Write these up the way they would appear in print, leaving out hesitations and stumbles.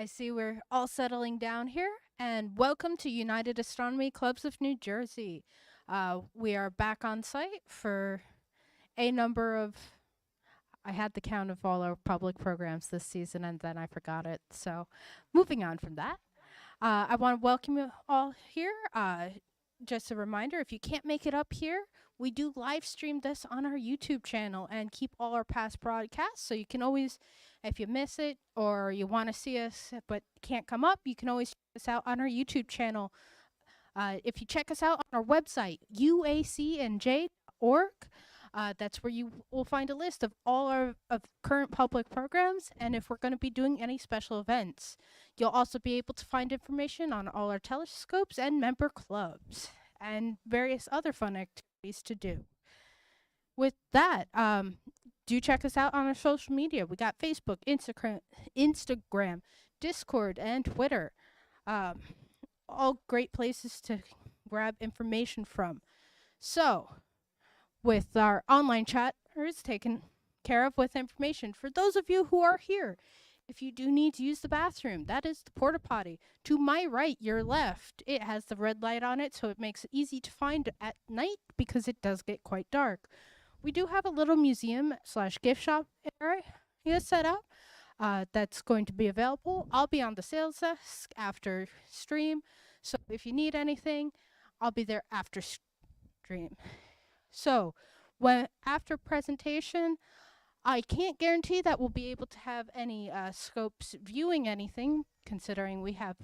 I see we're all settling down here, and welcome to United Astronomy Clubs of New Jersey. We are back on site for a number of. I had the count of all our public programs this season, and then I forgot it. So, moving on from that, I want to welcome you all here. Just a reminder, if you can't make it up here, we do live stream this on our YouTube channel and keep all our past broadcasts. So you can always, if you miss it or you want to see us but can't come up, you can always check us out on our YouTube channel. If you check us out on our website, uacnj.org, that's where you will find a list of all our of current public programs and if we're going to be doing any special events. You'll also be able to find information on all our telescopes and member clubs and various other fun activities to do. With that, do check us out on our social media. We got Facebook, Instagram, Discord, and Twitter. All great places to grab information from. So, with our online chatters taken care of with information, for those of you who are here, if you do need to use the bathroom, that is the porta potty. To my right, your left, it has the red light on it, so it makes it easy to find at night because it does get quite dark. We do have a little museum/gift shop area set up that's going to be available. I'll be on the sales desk after stream, so if you need anything, I'll be there after stream. So, when after presentation, I can't guarantee that we'll be able to have any scopes viewing anything, considering we have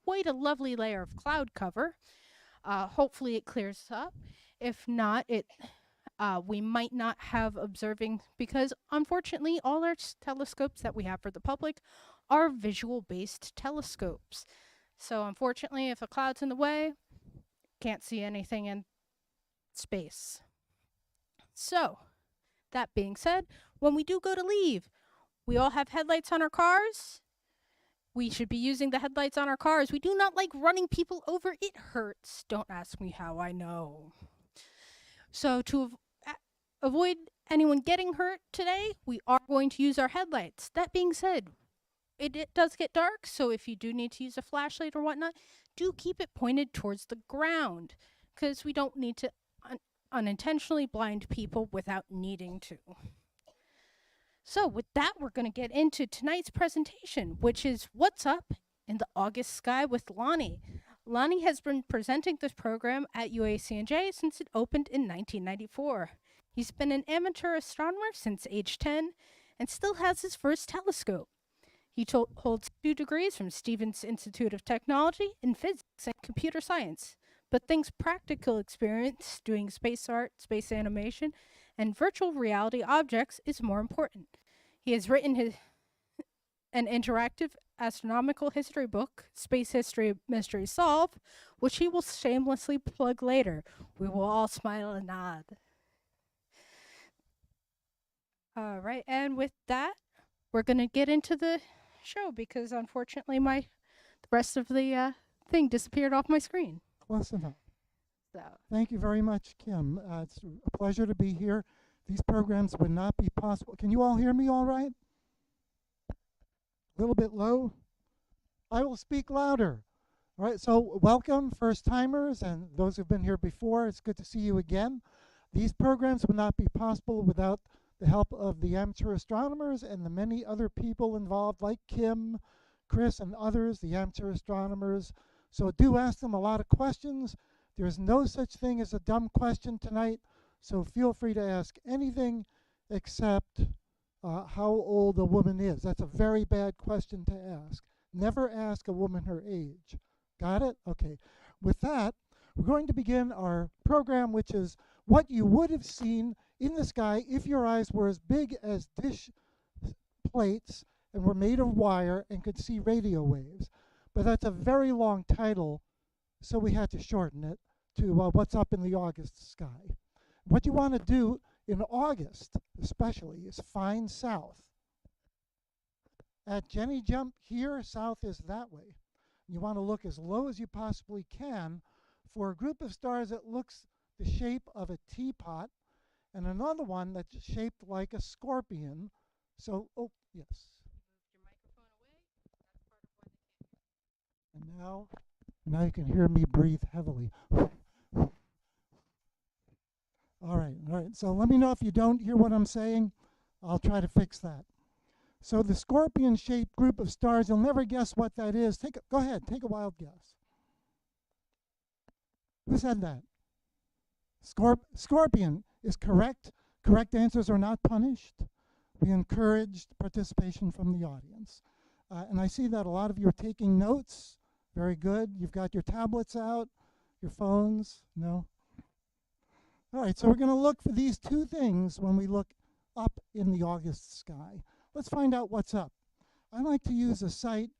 quite a lovely layer of cloud cover. Hopefully it clears up. If not, we might not have observing because unfortunately all our telescopes that we have for the public are visual-based telescopes. So unfortunately, if a cloud's in the way, can't see anything in space. So, that being said, when we do go to leave, we all have headlights on our cars. We should be using the headlights on our cars. We do not like running people over. It hurts. Don't ask me how, I know. So to avoid anyone getting hurt today, we are going to use our headlights. That being said, it does get dark, so if you do need to use a flashlight or whatnot, do keep it pointed towards the ground, because we don't need to unintentionally blind people without needing to. So with that, we're going to get into tonight's presentation, which is What's Up in the August Sky with Lonny. Lonny has been presenting this program at UACNJ since it opened in 1994. He's been an amateur astronomer since age 10 and still has his first telescope. He holds 2 degrees from Stevens Institute of Technology in physics and computer science, but thinks practical experience doing space art, space animation, and virtual reality objects is more important. He has written an interactive astronomical history book, Space History Mystery Solved, which he will shamelessly plug later. We will all smile and nod. All right, and with that, we're going to get into the show because unfortunately the rest of the thing disappeared off my screen. Close enough. So. Thank you very much, Kim. It's a pleasure to be here. These programs would not be possible. Can you all hear me all right? A little bit low? I will speak louder. All right, so welcome, first-timers, and those who've been here before. It's good to see you again. These programs would not be possible without the help of the amateur astronomers and the many other people involved, like Kim, Chris, and others, the amateur astronomers. So do ask them a lot of questions. There's no such thing as a dumb question tonight, so feel free to ask anything except how old a woman is. That's a very bad question to ask. Never ask a woman her age. Got it? Okay. With that, we're going to begin our program, which is what you would have seen in the sky if your eyes were as big as dish plates and were made of wire and could see radio waves. But that's a very long title, so we had to shorten it to What's Up in the August Sky. What you want to do in August, especially, is find south. At Jenny Jump here, south is that way. You want to look as low as you possibly can for a group of stars that looks the shape of a teapot, and another one that's shaped like a scorpion. So, oh, yes. Your microphone away. That's part of And now you can hear me breathe heavily. All right. So let me know if you don't hear what I'm saying. I'll try to fix that. So the scorpion-shaped group of stars, you'll never guess what that is. Go ahead, take a wild guess. Who said that? Scorpion is correct. Correct answers are not punished. We encouraged participation from the audience. And I see that a lot of you are taking notes. Very good. You've got your tablets out, your phones. No? All right, so we're going to look for these two things when we look up in the August sky. Let's find out what's up. I like to use a website,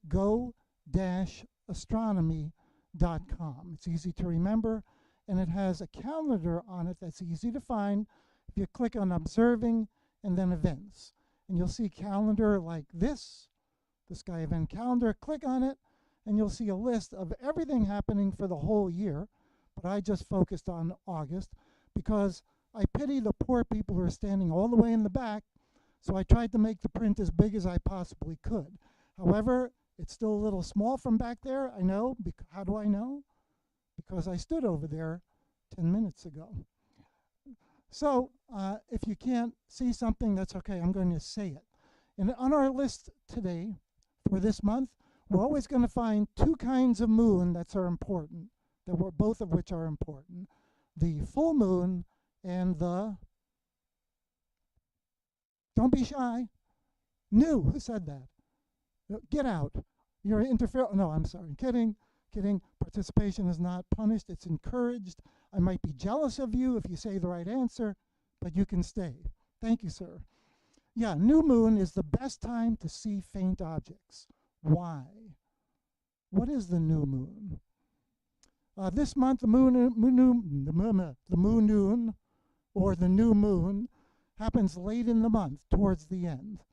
go-astronomy.com. It's easy to remember, and it has a calendar on it that's easy to find. If you click on observing and then events, and you'll see a calendar like this, the sky event calendar. Click on it, and you'll see a list of everything happening for the whole year. But I just focused on August because I pity the poor people who are standing all the way in the back, so I tried to make the print as big as I possibly could. However, it's still a little small from back there, I know. How do I know? Because I stood over there 10 minutes ago. So if you can't see something, that's okay. I'm going to say it. And on our list today, for this month, we're always going to find two kinds of moon that are important, both of which are important. The full moon and the, don't be shy, new. Who said that? Get out. You're interfering. No, I'm sorry. Kidding. Participation is not punished. It's encouraged. I might be jealous of you if you say the right answer, but you can stay. Thank you, sir. Yeah, new moon is the best time to see faint objects. Why? What is the new moon? This month, the moon or the new moon happens late in the month, towards the end.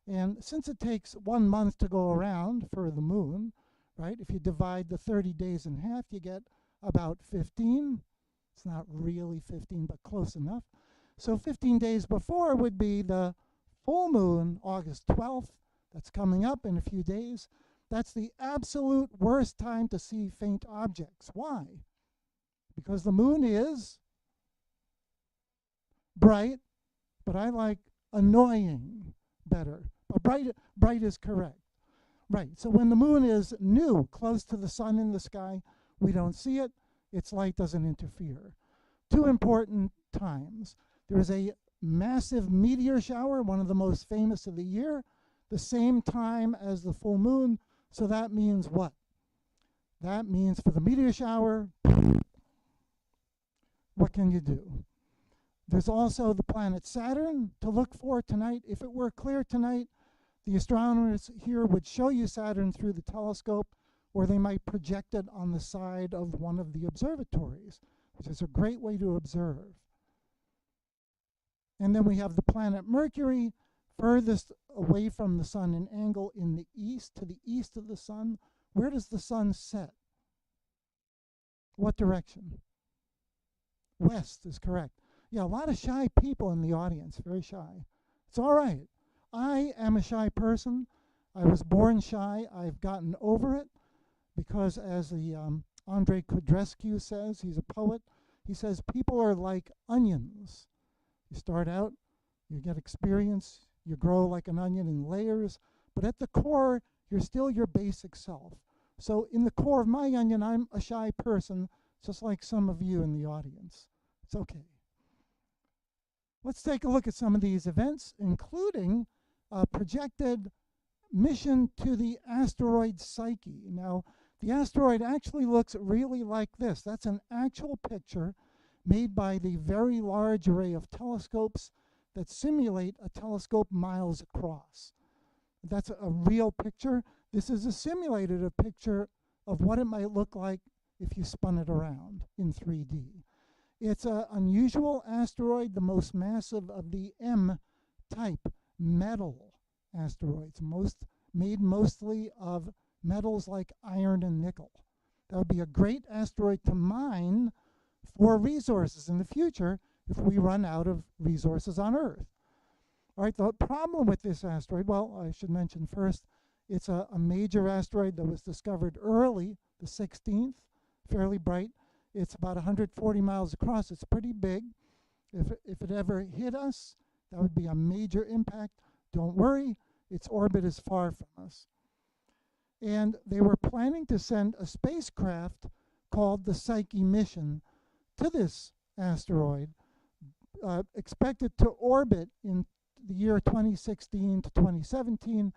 And since it takes 1 month to go around for the moon, right, if you divide the 30 days in half, you get about 15. It's not really 15, but close enough. So 15 days before would be the full moon, August 12th. That's coming up in a few days. That's the absolute worst time to see faint objects. Why? Because the moon is bright, but I like annoying better. But bright is correct. Right, so when the moon is new, close to the sun in the sky, we don't see it. Its light doesn't interfere. Two important times. There's a massive meteor shower, one of the most famous of the year, the same time as the full moon. So that means what? That means for the meteor shower, what can you do? There's also the planet Saturn to look for tonight. If it were clear tonight, the astronomers here would show you Saturn through the telescope, or they might project it on the side of one of the observatories, which is a great way to observe. And then we have the planet Mercury, furthest away from the sun, an angle in the east, to the east of the sun. Where does the sun set? What direction? West is correct. Yeah, a lot of shy people in the audience, very shy. It's all right. I am a shy person. I was born shy. I've gotten over it because, as the Andrei Kudrescu says, he's a poet, he says people are like onions. You start out, you get experience, you grow like an onion in layers, but at the core, you're still your basic self. So in the core of my onion, I'm a shy person, just like some of you in the audience. It's okay. Let's take a look at some of these events, including a projected mission to the asteroid Psyche. Now, the asteroid actually looks really like this. That's an actual picture made by the Very Large Array of Telescopes that simulate a telescope miles across. That's a real picture. This is a simulated picture of what it might look like if you spun it around in 3D. It's an unusual asteroid, the most massive of the M-type metal asteroids, made mostly of metals like iron and nickel. That would be a great asteroid to mine for resources in the future if we run out of resources on Earth. All right, the problem with this asteroid, well, I should mention first, It's a major asteroid that was discovered early, the 16th, fairly bright. It's about 140 miles across. It's pretty big. If it ever hit us, that would be a major impact. Don't worry, its orbit is far from us. And they were planning to send a spacecraft called the Psyche mission to this asteroid, expected to orbit in the year 2016 to 2017.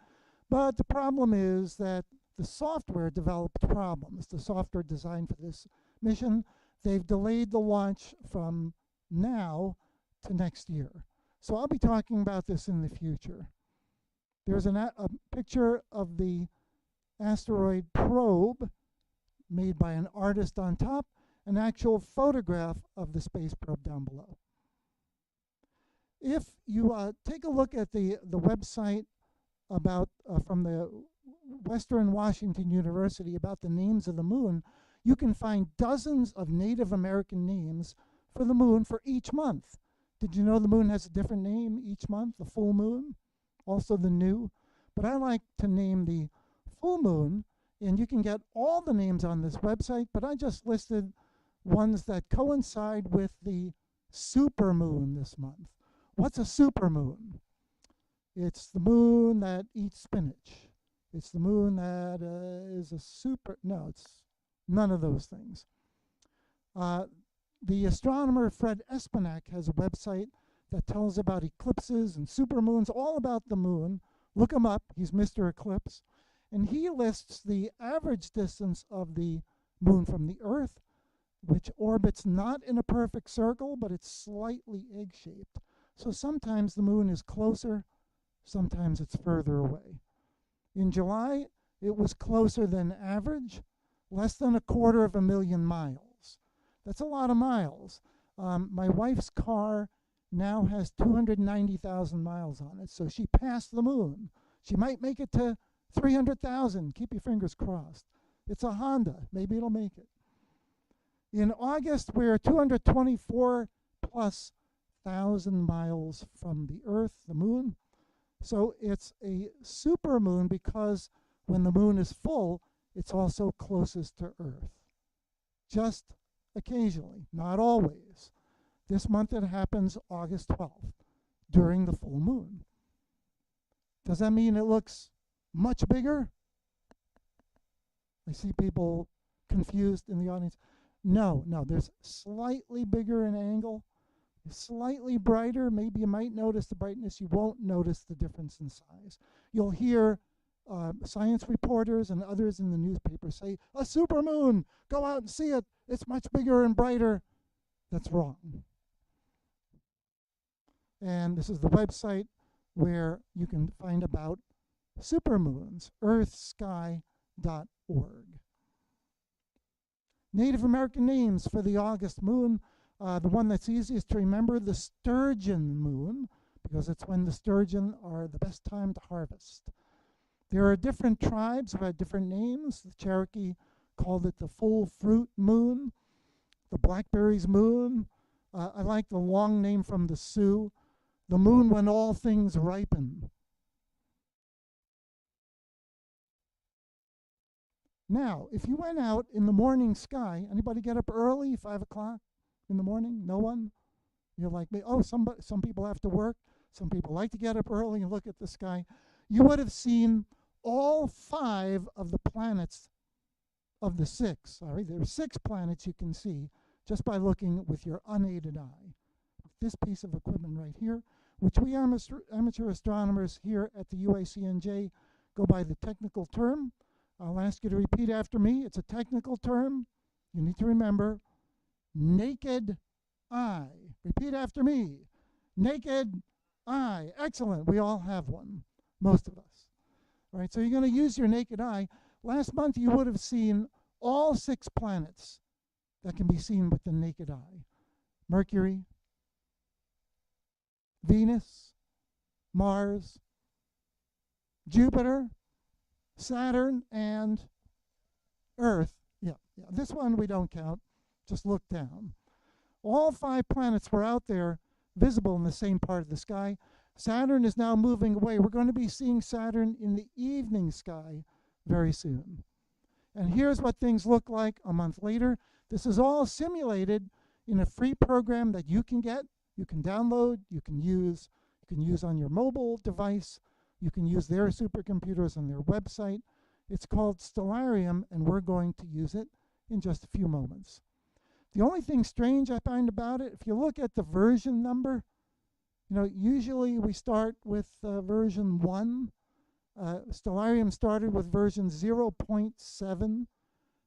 But the problem is that the software developed problems. The software designed for this mission, they've delayed the launch from now to next year. So I'll be talking about this in the future. There's a picture of the asteroid probe made by an artist on top, an actual photograph of the space probe down below. If you take a look at the website about from the Western Washington University about the names of the moon, you can find dozens of Native American names for the moon for each month. Did you know the moon has a different name each month? The full moon, also the new. But I like to name the full moon, and you can get all the names on this website, but I just listed ones that coincide with the supermoon this month. What's a supermoon? It's the moon that eats spinach. It's the moon that is a no, it's none of those things. The astronomer Fred Espenak has a website that tells about eclipses and supermoons, all about the moon. Look him up. He's Mr. Eclipse. And he lists the average distance of the moon from the Earth, which orbits not in a perfect circle, but it's slightly egg-shaped. So sometimes the moon is closer, sometimes it's further away. In July, it was closer than average, less than 250,000 miles. That's a lot of miles. My wife's car now has 290,000 miles on it, so she passed the moon. She might make it to 300,000. Keep your fingers crossed. It's a Honda. Maybe it'll make it. In August, we're 224 plus thousand miles from the Earth, the moon. So it's a supermoon because when the moon is full, it's also closest to Earth. Just occasionally, not always. This month it happens August 12th, during the full moon. Does that mean it looks much bigger? I see people confused in the audience. No, there's slightly bigger in angle, slightly brighter. Maybe you might notice the brightness. You won't notice the difference in size. You'll hear science reporters and others in the newspaper say, a supermoon, go out and see it. It's much bigger and brighter. That's wrong. And this is the website where you can find about supermoons, earthsky.org. Native American names for the August moon. The one that's easiest to remember, the sturgeon moon, because it's when the sturgeon are the best time to harvest. There are different tribes who had different names. The Cherokee called it the full fruit moon, the blackberries moon. I like the long name from the Sioux, the moon when all things ripen. Now, if you went out in the morning sky, anybody get up early, 5 o'clock in the morning? No one? You're like me. Oh, some people have to work. Some people like to get up early and look at the sky. You would have seen all 5 of the planets of the 6. Sorry, there are 6 planets you can see just by looking with your unaided eye. This piece of equipment right here, which we amateur astronomers here at the UACNJ go by the technical term. I'll ask you to repeat after me. It's a technical term. You need to remember, naked eye. Repeat after me. Naked eye. Excellent. We all have one, most of us. All right, so you're going to use your naked eye. Last month, you would have seen all 6 planets that can be seen with the naked eye. Mercury, Venus, Mars, Jupiter, Saturn, and Earth. Yeah, this one we don't count. Just look down. All 5 planets were out there visible in the same part of the sky. Saturn is now moving away. We're going to be seeing Saturn in the evening sky very soon. And here's what things look like a month later. This is all simulated in a free program that you can get, you can download, you can use on your mobile device, you can use their supercomputers on their website. It's called Stellarium, and we're going to use it in just a few moments. The only thing strange I find about it, if you look at the version number, usually we start with version 1. Stellarium started with version 0.7.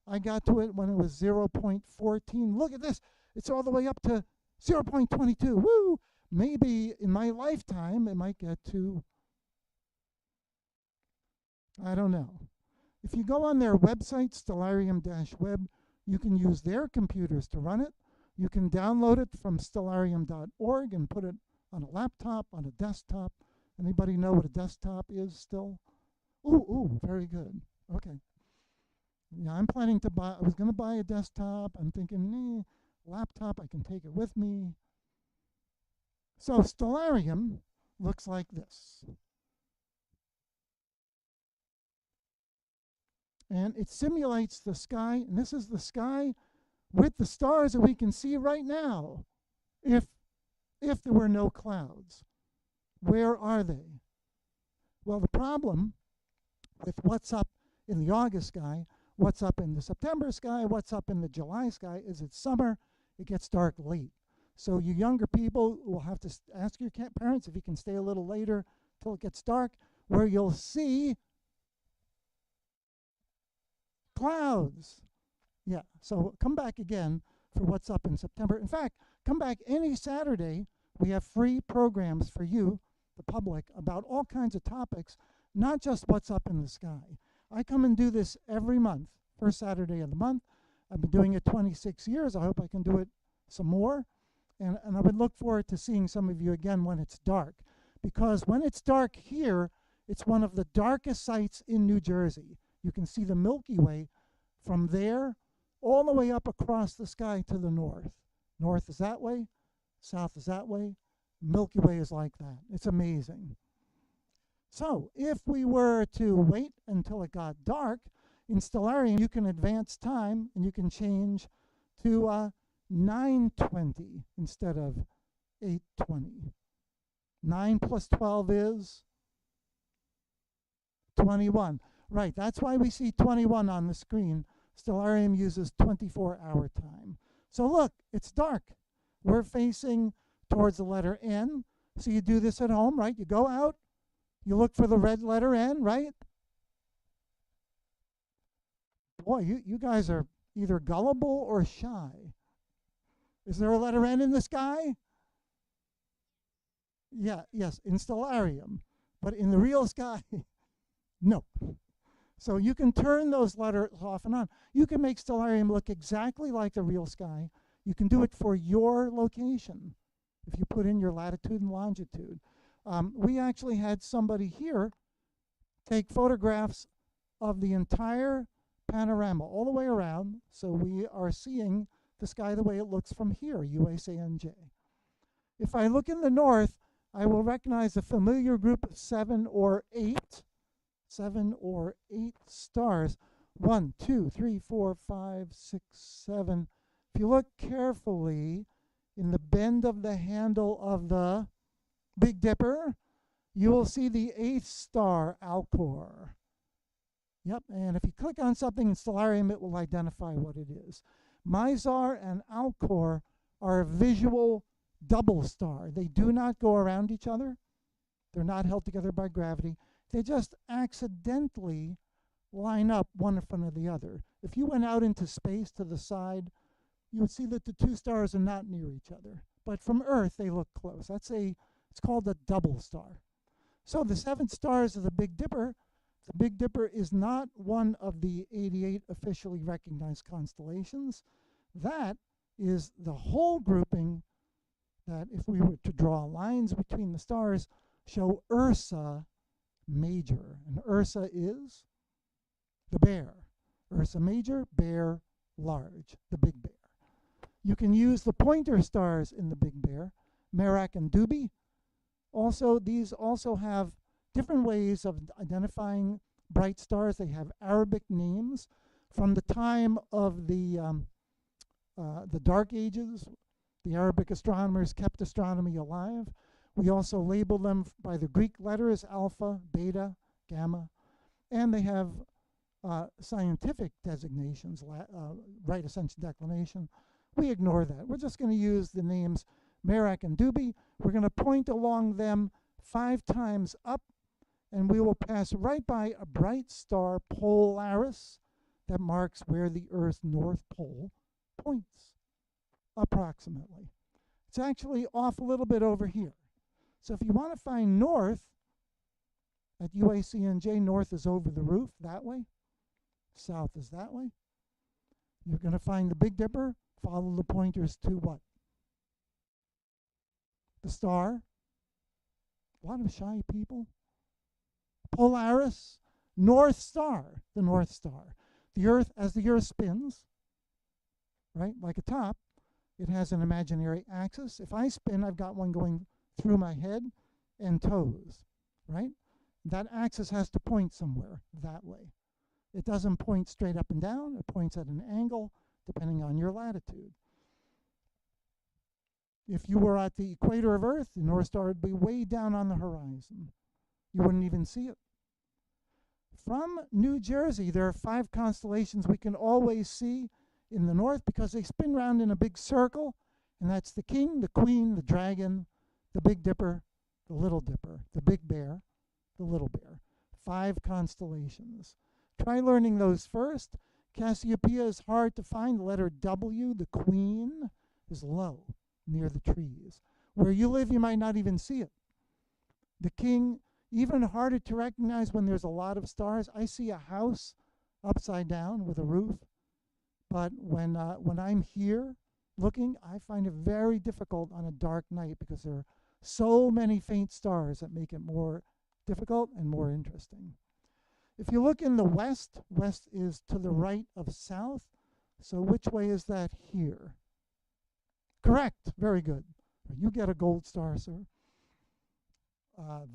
I got to it when it was 0.14. Look at this. It's all the way up to 0.22. Woo! Maybe in my lifetime it might get to, I don't know. If you go on their website, stellarium-web, you can use their computers to run it. You can download it from stellarium.org and put it on a laptop, on a desktop. Anybody know what a desktop is still? Ooh, very good. Okay. Yeah, I'm planning to buy, I was going to buy a desktop. I'm thinking, laptop, I can take it with me. So Stellarium looks like this. And it simulates the sky, and this is the sky with the stars that we can see right now. If there were no clouds, where are they? Well, the problem with what's up in the August sky, what's up in the September sky, what's up in the July sky is it's summer, it gets dark late. So you younger people will have to ask your parents if you can stay a little later till it gets dark, where you'll see clouds. Yeah, so come back again for what's up in September. In fact, come back any Saturday. We have free programs for you, the public, about all kinds of topics, not just what's up in the sky. I come and do this every month, first Saturday of the month. I've been doing it 26 years. I hope I can do it some more. And I would look forward to seeing some of you again when it's dark. Because when it's dark here, it's one of the darkest sites in New Jersey. You can see the Milky Way from there all the way up across the sky to the north. North is that way, south is that way, Milky Way is like that. It's amazing. So if we were to wait until it got dark, in Stellarium you can advance time and you can change to 9:20 instead of 8:20. 9 plus 12 is 21. Right, that's why we see 21 on the screen. Stellarium uses 24-hour time. So look, it's dark. We're facing towards the letter N. So you do this at home, right? You go out, you look for the red letter N, right? Boy, you guys are either gullible or shy. Is there a letter N in the sky? Yeah, yes, in Stellarium. But in the real sky, no. So you can turn those letters off and on. You can make Stellarium look exactly like the real sky. You can do it for your location if you put in your latitude and longitude. We actually had somebody here take photographs of the entire panorama all the way around, so we are seeing the sky the way it looks from here, USANJ. If I look in the north, I will recognize a familiar group of 7 or 8 stars. 1, 2, 3, 4, 5, 6, 7. If you look carefully in the bend of the handle of the Big Dipper, you will see the 8th star, Alcor. Yep, and if you click on something in Stellarium, it will identify what it is. Mizar and Alcor are a visual double star. They do not go around each other. They're not held together by gravity. They just accidentally line up one in front of the other. If you went out into space to the side, you would see that the two stars are not near each other. But from Earth, they look close. It's called a double star. So the 7 stars of the Big Dipper, the Big Dipper is not one of the 88 officially recognized constellations. That is the whole grouping that, if we were to draw lines between the stars, show Ursa Major. And Ursa is the bear. Ursa Major, bear large, the big bear. You can use the pointer stars in the Big Bear, Merak and Dubhe. Also, these also have different ways of identifying bright stars. They have Arabic names from the time of the Dark Ages. The Arabic astronomers kept astronomy alive. We also label them by the Greek letters alpha, beta, gamma, and they have scientific designations, right ascension declination. We ignore that. We're just going to use the names Merak and Dubhe. We're going to point along them 5 times up, and we will pass right by a bright star, Polaris, that marks where the Earth's North Pole points, approximately. It's actually off a little bit over here. So if you want to find north at UACNJ, north is over the roof that way, south is that way. You're going to find the Big Dipper, follow the pointers to what? The star. A lot of shy people. Polaris, North Star, the North Star. The Earth, as the Earth spins, right, like a top, it has an imaginary axis. If I spin, I've got one going through my head and toes, right? That axis has to point somewhere that way. It doesn't point straight up and down. It points at an angle depending on your latitude. If you were at the equator of Earth, the North Star would be way down on the horizon. You wouldn't even see it. From New Jersey, there are 5 constellations we can always see in the north because they spin around in a big circle, and that's the King, the Queen, the Dragon, the Big Dipper, the Little Dipper, the Big Bear, the Little Bear. 5 constellations. Try learning those first. Cassiopeia is hard to find. The letter W, the Queen, is low near the trees. Where you live, you might not even see it. The King, even harder to recognize when there's a lot of stars. I see a house upside down with a roof, but when I'm here looking, I find it very difficult on a dark night because there are so many faint stars that make it more difficult and more interesting. If you look in the west, west is to the right of south. So which way is that here? Correct. Very good. You get a gold star, sir.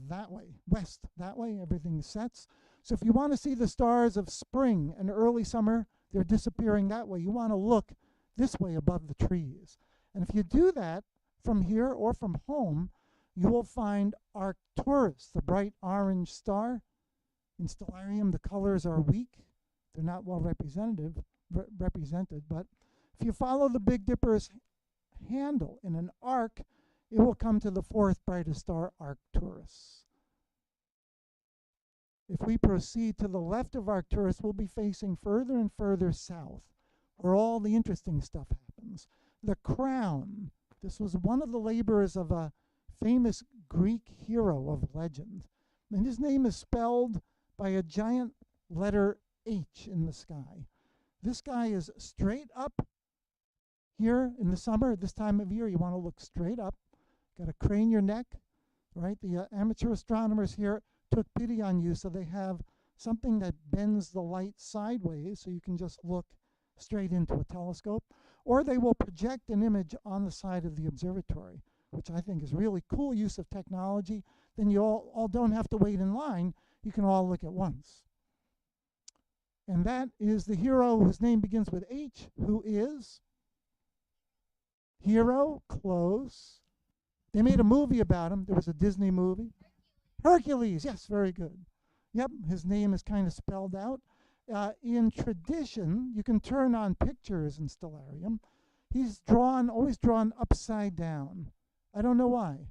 That way, west, that way, everything sets. So if you want to see the stars of spring and early summer, they're disappearing that way. You want to look this way above the trees. And if you do that from here or from home, you will find Arcturus, the bright orange star. In stellarium, the colors are weak. They're not well represented, but if you follow the Big Dipper's handle in an arc, it will come to the 4th brightest star, Arcturus. If we proceed to the left of Arcturus, we'll be facing further and further south, where all the interesting stuff happens. The crown. This was one of the labors of a famous Greek hero of legend. And his name is spelled by a giant letter H in the sky. This guy is straight up here in the summer. This time of year, you want to look straight up. Got to crane your neck, right? The amateur astronomers here took pity on you, so they have something that bends the light sideways so you can just look straight into a telescope. Or they will project an image on the side of the observatory, which I think is really cool use of technology. Then you all don't have to wait in line. You can all look at once. And that is the hero whose name begins with H, who is Hero, close. They made a movie about him. There was a Disney movie. Hercules, yes, very good. Yep, his name is kind of spelled out. In tradition, you can turn on pictures in stellarium. He's always drawn upside down. I don't know why.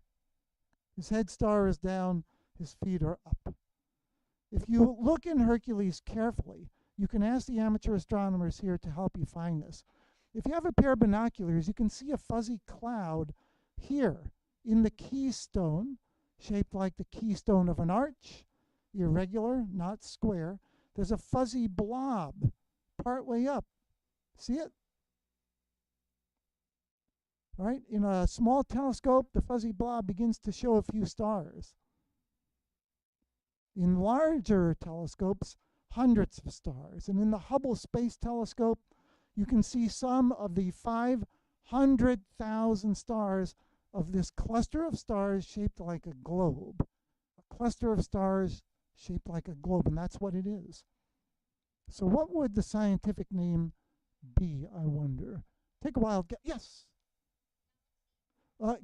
His head star is down, his feet are up. If you look in Hercules carefully, you can ask the amateur astronomers here to help you find this. If you have a pair of binoculars, you can see a fuzzy cloud here in the keystone, shaped like the keystone of an arch, irregular, not square. There's a fuzzy blob partway up. See it? All right, in a small telescope, the fuzzy blob begins to show a few stars. In larger telescopes, hundreds of stars. And in the Hubble Space Telescope, you can see some of the 500,000 stars of this cluster of stars shaped like a globe. A cluster of stars shaped like a globe, and that's what it is. So what would the scientific name be, I wonder? Take a wild guess. Yes.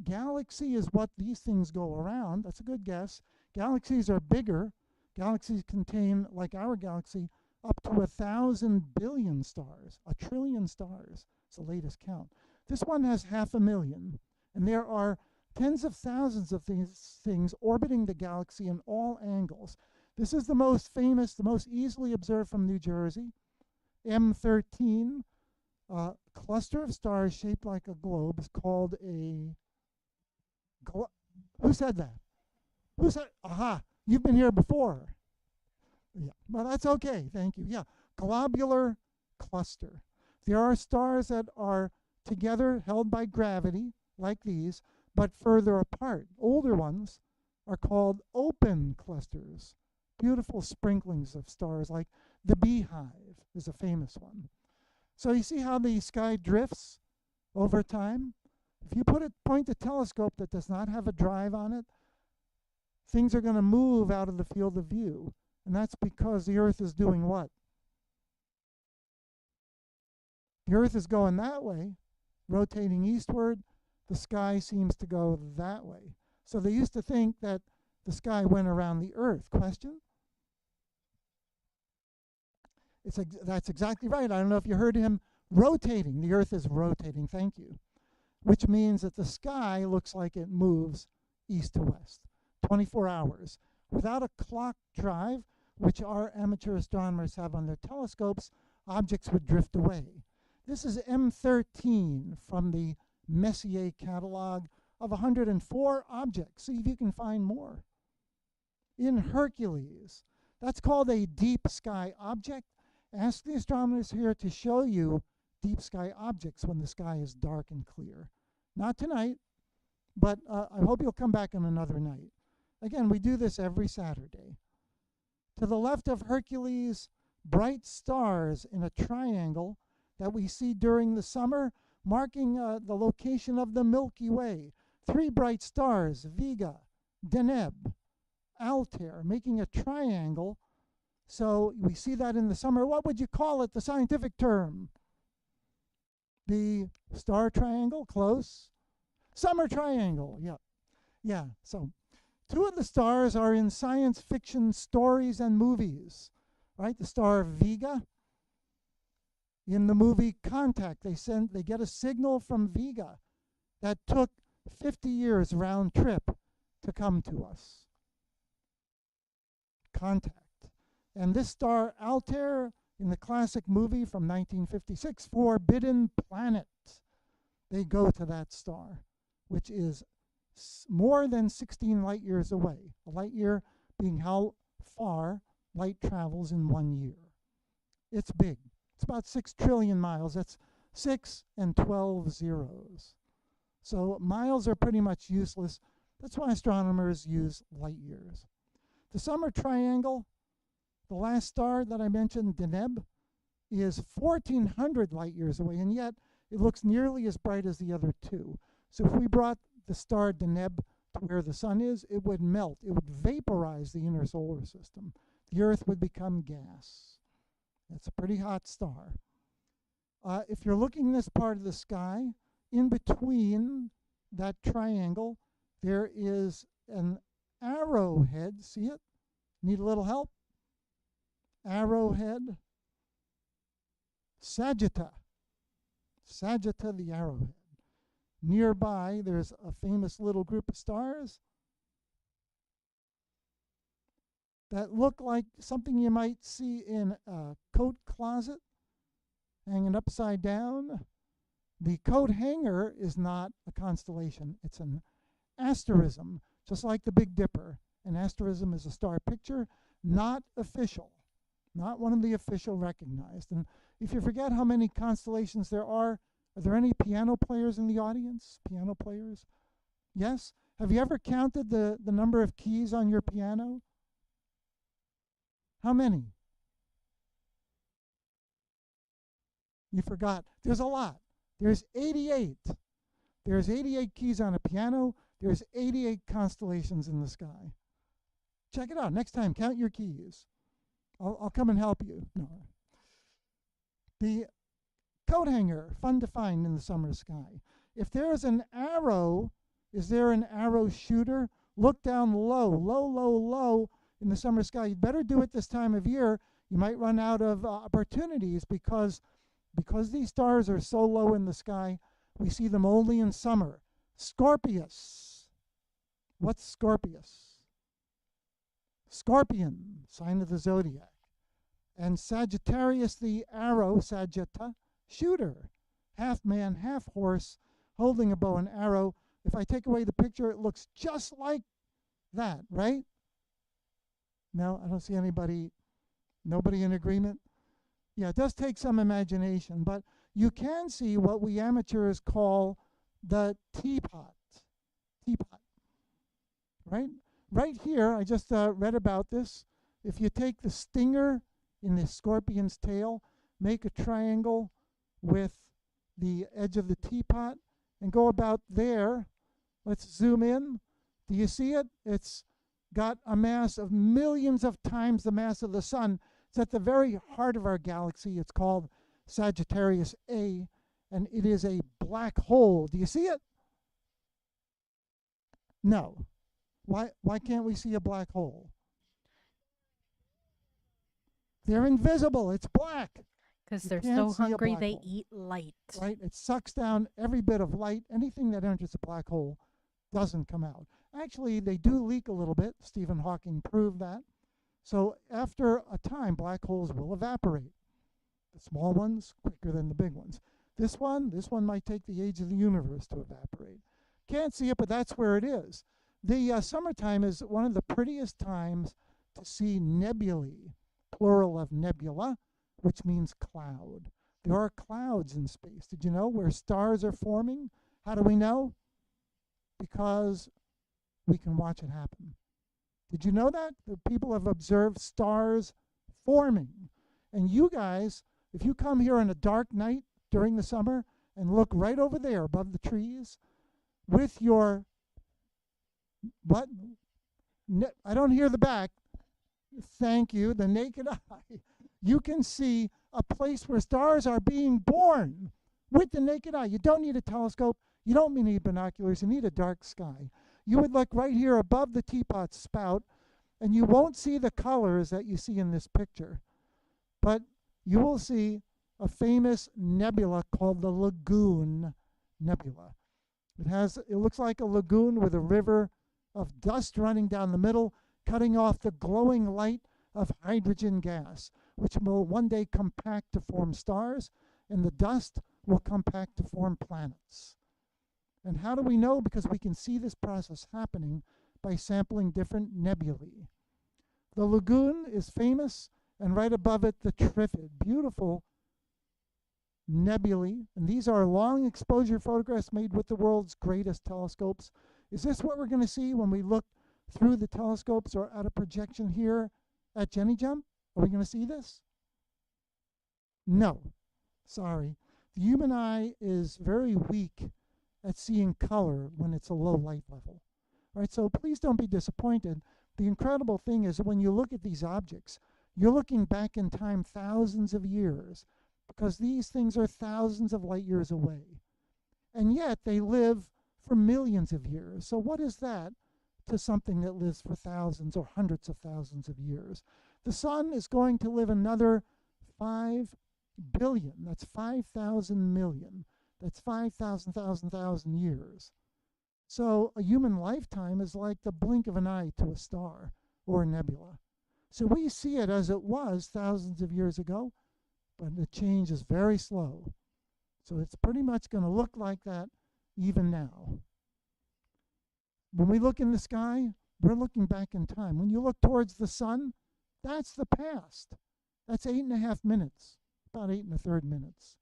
Galaxy is what these things go around. That's a good guess. Galaxies are bigger. Galaxies contain, like our galaxy, up to 1,000 billion stars, 1,000,000,000,000 stars. It's the latest count. This one has 500,000, and there are tens of thousands of these things orbiting the galaxy in all angles. This is the most famous, the most easily observed from New Jersey, M13, cluster of stars shaped like a globe is called a. Who said that? Who said? Aha! You've been here before. Yeah, well, that's okay. Thank you. Yeah, globular cluster. There are stars that are together, held by gravity, like these, but further apart. Older ones are called open clusters. Beautiful sprinklings of stars, like the Beehive is a famous one. So you see how the sky drifts over time? If you point a telescope that does not have a drive on it, things are going to move out of the field of view. And that's because the Earth is doing what? The Earth is going that way, rotating eastward. The sky seems to go that way. So they used to think that the sky went around the Earth. Question? That's exactly right. I don't know if you heard him rotating. The Earth is rotating. Thank you. Which means that the sky looks like it moves east to west, 24 hours. Without a clock drive, which our amateur astronomers have on their telescopes, objects would drift away. This is M13 from the Messier catalog of 104 objects. See if you can find more. In Hercules, that's called a deep sky object. Ask the astronomers here to show you deep sky objects when the sky is dark and clear. Not tonight, but I hope you'll come back on another night. Again, we do this every Saturday. To the left of Hercules, bright stars in a triangle that we see during the summer, marking the location of the Milky Way. 3 bright stars, Vega, Deneb, Altair, making a triangle. So we see that in the summer. What would you call it, the scientific term? The star triangle, close. Summer triangle, yeah. Yeah, so 2 of the stars are in science fiction stories and movies, right? The star Vega. In the movie Contact, they get a signal from Vega that took 50 years round trip to come to us. Contact. And this star Altair, in the classic movie from 1956, Forbidden Planet, they go to that star, which is more than 16 light years away. A light year being how far light travels in 1 year. It's big. It's about 6 trillion miles. That's 6 and 12 zeros. So miles are pretty much useless. That's why astronomers use light years. The summer triangle, the last star that I mentioned, Deneb, is 1,400 light years away, and yet it looks nearly as bright as the other 2. So if we brought the star Deneb to where the sun is, it would melt. It would vaporize the inner solar system. The Earth would become gas. It's a pretty hot star. If you're looking this part of the sky, in between that triangle, there is an arrowhead. See it? Need a little help? Arrowhead. Sagitta. Sagitta, the arrowhead. Nearby, there's a famous little group of stars that look like something you might see in a coat closet, hanging upside down. The coat hanger is not a constellation. It's an asterism, just like the Big Dipper. An asterism is a star picture, not official, not one of the official recognized. And if you forget how many constellations there are there any piano players in the audience? Piano players? Yes? Have you ever counted the number of keys on your piano? How many? You forgot. There's a lot. There's 88. There's 88 keys on a piano. There's 88 constellations in the sky. Check it out. Next time, count your keys. I'll come and help you. No. The coat hanger, fun to find in the summer sky. If there is an arrow, is there an arrow shooter? Look down low, low, low, low in the summer sky. You'd better do it this time of year. You might run out of opportunities because these stars are so low in the sky, we see them only in summer. Scorpius. What's Scorpius? Scorpion, sign of the zodiac. And Sagittarius, the arrow, Sagitta, shooter. Half man, half horse, holding a bow and arrow. If I take away the picture, it looks just like that, right? No, I don't see anybody, nobody in agreement. Yeah, it does take some imagination, but you can see what we amateurs call the teapot. Teapot, right? Right here, I just read about this. If you take the stinger in the scorpion's tail, make a triangle with the edge of the teapot, and go about there. Let's zoom in. Do you see it? It's got a mass of millions of times the mass of the sun. It's at the very heart of our galaxy. It's called Sagittarius A, and it is a black hole. Do you see it? No. Why can't we see a black hole? They're invisible. It's black. Because You they're can't so see a hungry black they hole. eat light. Right? It sucks down every bit of light. Anything that enters a black hole doesn't come out. Actually, they do leak a little bit. Stephen Hawking proved that. So after a time, black holes will evaporate. The small ones quicker than the big ones. This one might take the age of the universe to evaporate. Can't see it, but that's where it is. The summertime is one of the prettiest times to see nebulae, plural of nebula, which means cloud. There are clouds in space. Did you know where stars are forming? How do we know? Because we can watch it happen. Did you know that? The people have observed stars forming. And you guys, if you come here on a dark night during the summer and look right over there above the trees with your, what? I don't hear the back. Thank you, the naked eye. You can see a place where stars are being born with the naked eye. You don't need a telescope. You don't need binoculars. You need a dark sky. You would look right here above the teapot spout, and you won't see the colors that you see in this picture. But you will see a famous nebula called the Lagoon Nebula. It looks like a lagoon with a river of dust running down the middle, cutting off the glowing light of hydrogen gas, which will one day compact to form stars, and the dust will compact to form planets. And how do we know? Because we can see this process happening by sampling different nebulae. The lagoon is famous, and right above it, the Trifid, beautiful nebulae. And these are long exposure photographs made with the world's greatest telescopes. Is this what we're going to see when we look through the telescopes or at a projection here at Jenny Jump? Are we going to see this? No. Sorry. The human eye is very weak at seeing color when it's a low light level. All right, so please don't be disappointed. The incredible thing is that when you look at these objects, you're looking back in time thousands of years, because these things are thousands of light years away. And yet they live for millions of years. So what is that to something that lives for thousands or hundreds of thousands of years? The sun is going to live another 5 billion. That's 5,000 million. That's 5,000 years. So a human lifetime is like the blink of an eye to a star or a nebula. So we see it as it was thousands of years ago, but the change is very slow. So it's pretty much going to look like that even now. When we look in the sky, we're looking back in time. When you look towards the sun, that's the past. That's 8.5 minutes, about 8 1/3 minutes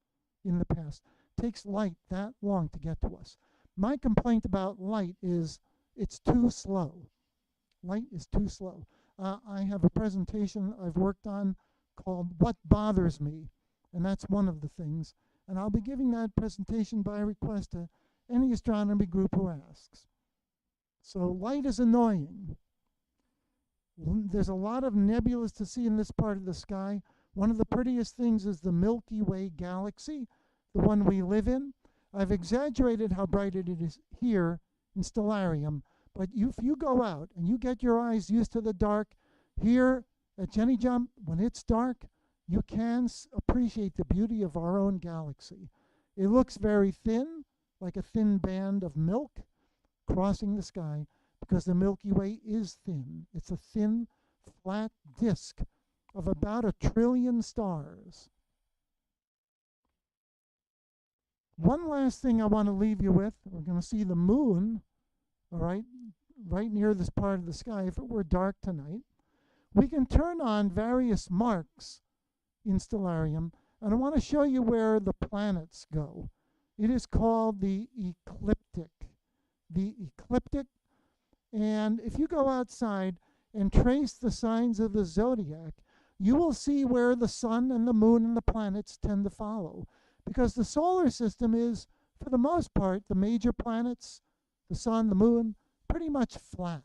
in the past. It takes light that long to get to us. My complaint about light is it's too slow. Light is too slow. I have a presentation I've worked on called What Bothers Me, and that's one of the things. And I'll be giving that presentation by request to any astronomy group who asks. So light is annoying. There's a lot of nebulas to see in this part of the sky. One of the prettiest things is the Milky Way galaxy, the one we live in. I've exaggerated how bright it is here in Stellarium, but if you go out and you get your eyes used to the dark, here at Jenny Jump, when it's dark, you can appreciate the beauty of our own galaxy. It looks very thin, like a thin band of milk crossing the sky, because the Milky Way is thin. It's a thin, flat disk of about 1 trillion stars. One last thing I want to leave you with. We're going to see the moon, all right near this part of the sky. If it were dark tonight, we can turn on various marks in Stellarium, and I want to show you where the planets go. It is called the ecliptic. The ecliptic, and if you go outside and trace the signs of the zodiac, you will see where the sun and the moon and the planets tend to follow. Because the solar system is, for the most part, the major planets, the sun, the moon, pretty much flat.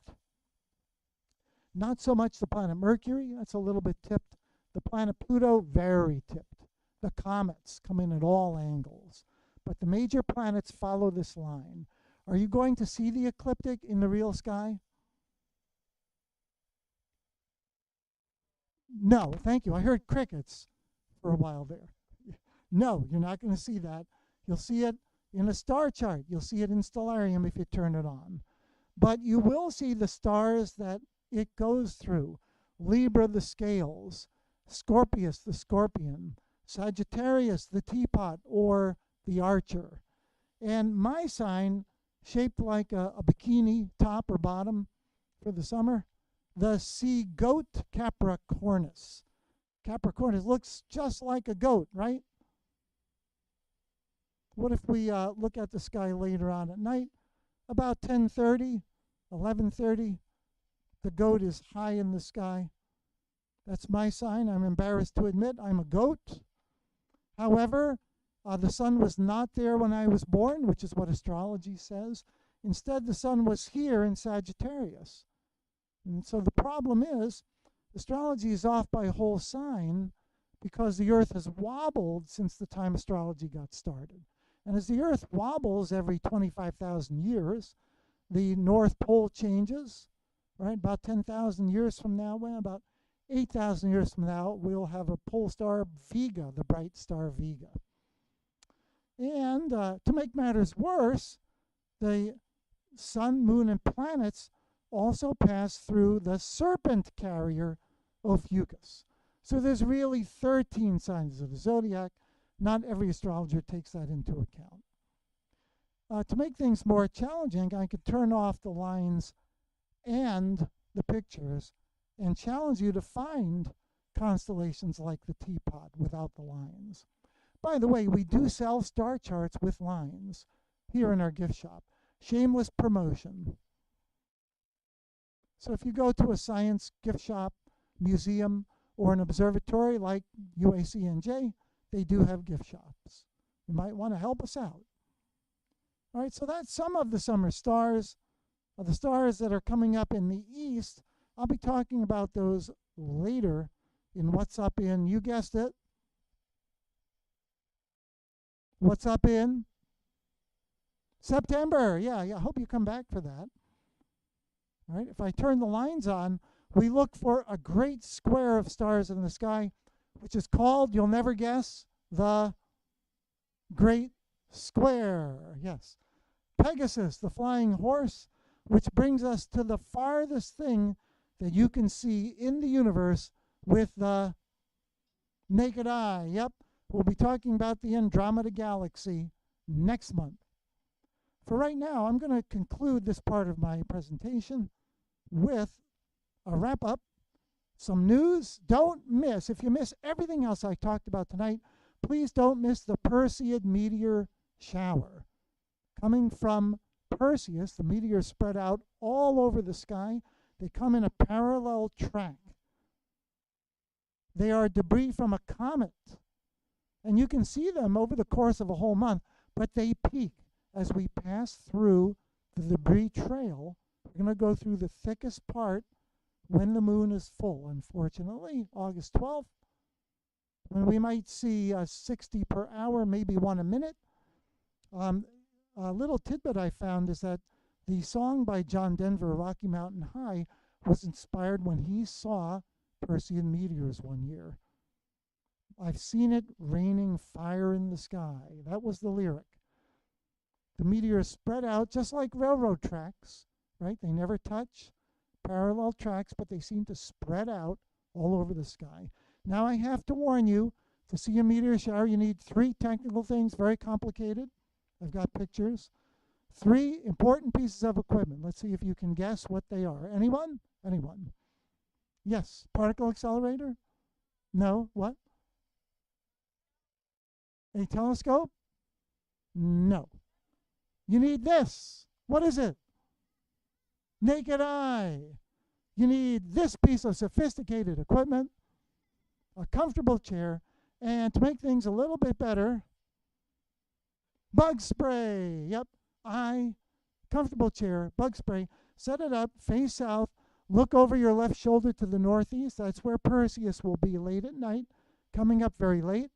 Not so much the planet Mercury, that's a little bit tipped. The planet Pluto, very tipped. The comets come in at all angles. But the major planets follow this line. Are you going to see the ecliptic in the real sky? No, thank you. I heard crickets for a while there. No, you're not going to see that. You'll see it in a star chart. You'll see it in Stellarium if you turn it on. But you will see the stars that it goes through. Libra, the scales. Scorpius, the scorpion. Sagittarius, the teapot, or the archer. And my sign, shaped like a bikini top or bottom for the summer, the sea goat Capricornus. Capricornus looks just like a goat, right? What if we look at the sky later on at night? About 10:30, 11:30, the goat is high in the sky. That's my sign. I'm embarrassed to admit I'm a goat. However, the sun was not there when I was born, which is what astrology says. Instead, the sun was here in Sagittarius. And so the problem is, astrology is off by a whole sign because the Earth has wobbled since the time astrology got started. And as the Earth wobbles every 25,000 years, the North Pole changes, right? About 10,000 years from now, well, about 8,000 years from now, we'll have a pole star Vega, the bright star Vega. And to make matters worse, the sun, moon, and planets also pass through the serpent carrier Ophiuchus. So there's really 13 signs of the zodiac. Not every astrologer takes that into account. To make things more challenging, I could turn off the lines and the pictures and challenge you to find constellations like the teapot without the lines. By the way, we do sell star charts with lines here in our gift shop. Shameless promotion. So if you go to a science gift shop, museum, or an observatory like UACNJ, they do have gift shops. You might want to help us out. All right, so that's some of the summer stars. The stars that are coming up in the east, I'll be talking about those later in What's Up in, you guessed it, What's Up in September. Yeah, I hope you come back for that. All right, if I turn the lines on, we look for a great square of stars in the sky, which is called, you'll never guess, the Great Square. Yes. Pegasus, the flying horse, which brings us to the farthest thing that you can see in the universe with the naked eye. Yep, we'll be talking about the Andromeda Galaxy next month. For right now, I'm going to conclude this part of my presentation with a wrap-up, some news. Don't miss, if you miss everything else I talked about tonight, please don't miss the Perseid meteor shower. Coming from Perseus, the meteors spread out all over the sky. They come in a parallel track. They are debris from a comet. And you can see them over the course of a whole month, but they peak. as we pass through the debris trail. We're going to go through the thickest part when the moon is full. Unfortunately, August 12th, when we might see 60 per hour, maybe one a minute. A little tidbit I found is that the song by John Denver, Rocky Mountain High, was inspired when he saw Perseid meteors one year. I've seen it raining fire in the sky. That was the lyric. The meteors spread out just like railroad tracks, right? They never touch parallel tracks, but they seem to spread out all over the sky. Now I have to warn you, to see a meteor shower, you need 3 technical things, very complicated. I've got pictures. 3 important pieces of equipment. Let's see if you can guess what they are. Anyone? Anyone? Yes. Particle accelerator? No. What? A telescope? No. You need this. What is it? Naked eye. You need this piece of sophisticated equipment, a comfortable chair, and to make things a little bit better, bug spray. Yep. Comfortable chair, bug spray. Set it up, face south. Look over your left shoulder to the northeast. That's where Perseus will be late at night, coming up very late.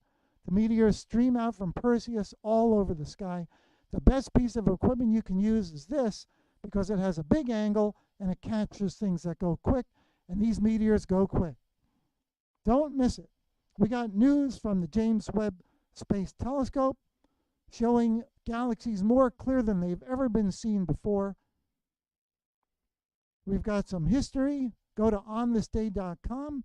The meteors stream out from Perseus all over the sky. The best piece of equipment you can use is this, because it has a big angle and it captures things that go quick, and these meteors go quick. Don't miss it. We got news from the James Webb Space Telescope showing galaxies more clear than they've ever been seen before. We've got some history. Go to onthisday.com.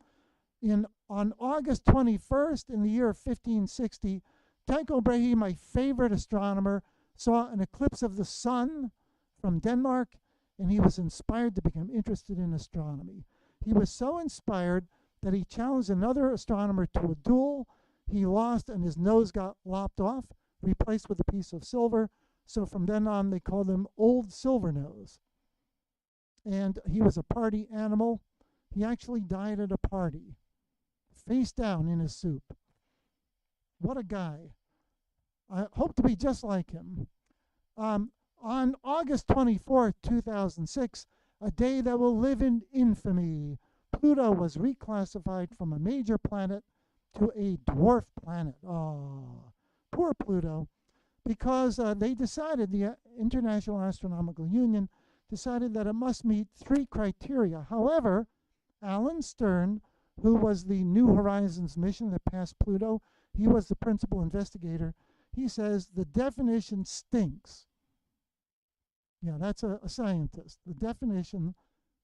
On August 21st, in the year of 1560, Tycho Brahe, my favorite astronomer, saw an eclipse of the sun from Denmark, and he was inspired to become interested in astronomy. He was so inspired that he challenged another astronomer to a duel. He lost, and his nose got lopped off, replaced with a piece of silver. So from then on, they called him Old Silver Nose. And he was a party animal. He actually died at a party, face down in his soup. What a guy. I hope to be just like him. On August 24th, 2006, a day that will live in infamy, Pluto was reclassified from a major planet to a dwarf planet. Oh, poor Pluto. Because they decided, the International Astronomical Union decided that it must meet 3 criteria. However, Alan Stern, who was the New Horizons mission that passed Pluto, he was the principal investigator. He says the definition stinks. Yeah, that's a scientist. The definition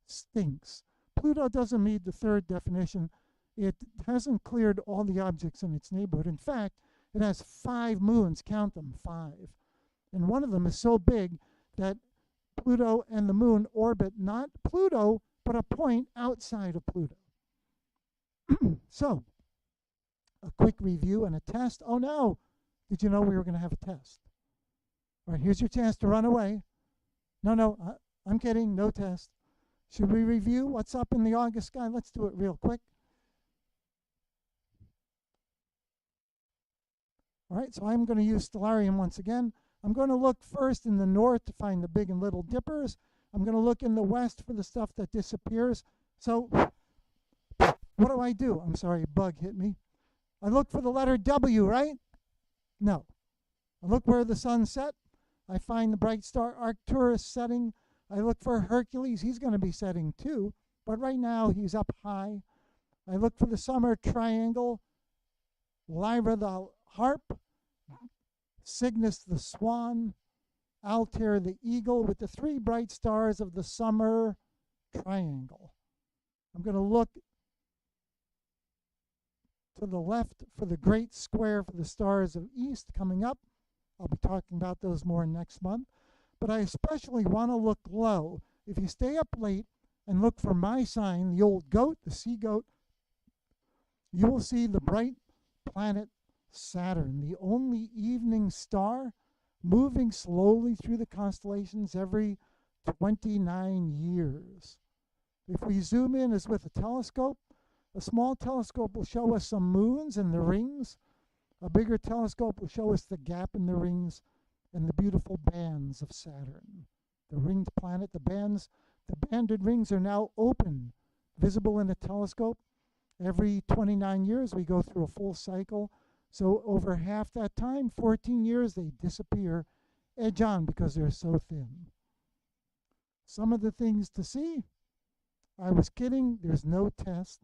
stinks. Pluto doesn't meet the 3rd definition. It hasn't cleared all the objects in its neighborhood. In fact, it has 5 moons, count them, 5. And one of them is so big that Pluto and the moon orbit not Pluto, but a point outside of Pluto. So, a quick review and a test. Oh no, did you know we were going to have a test? All right, here's your chance to run away. No, I'm kidding, no test. Should we review what's up in the August sky? Let's do it real quick. All right, so I'm going to use stellarium once again. I'm going to look first in the north to find the big and little dippers. I'm going to look in the west for the stuff that disappears. So what do? I'm sorry, a bug hit me. I look for the letter W, right? No. I look where the sun set. I find the bright star Arcturus setting. I look for Hercules. He's going to be setting too, but right now he's up high. I look for the summer triangle, Lyra the harp, Cygnus the swan, Altair the eagle, with the 3 bright stars of the summer triangle. I'm going to look to the left for the great square for the stars of east coming up. I'll be talking about those more next month. But I especially want to look low. If you stay up late and look for my sign, the old goat, the sea goat, you will see the bright planet Saturn, the only evening star, moving slowly through the constellations every 29 years. If we zoom in as with a telescope, a small telescope will show us some moons and the rings. A bigger telescope will show us the gap in the rings and the beautiful bands of Saturn. The ringed planet, the banded rings are now open, visible in a telescope. Every 29 years, we go through a full cycle. So over half that time, 14 years, they disappear, edge on because they're so thin. Some of the things to see, I was kidding, there's no test,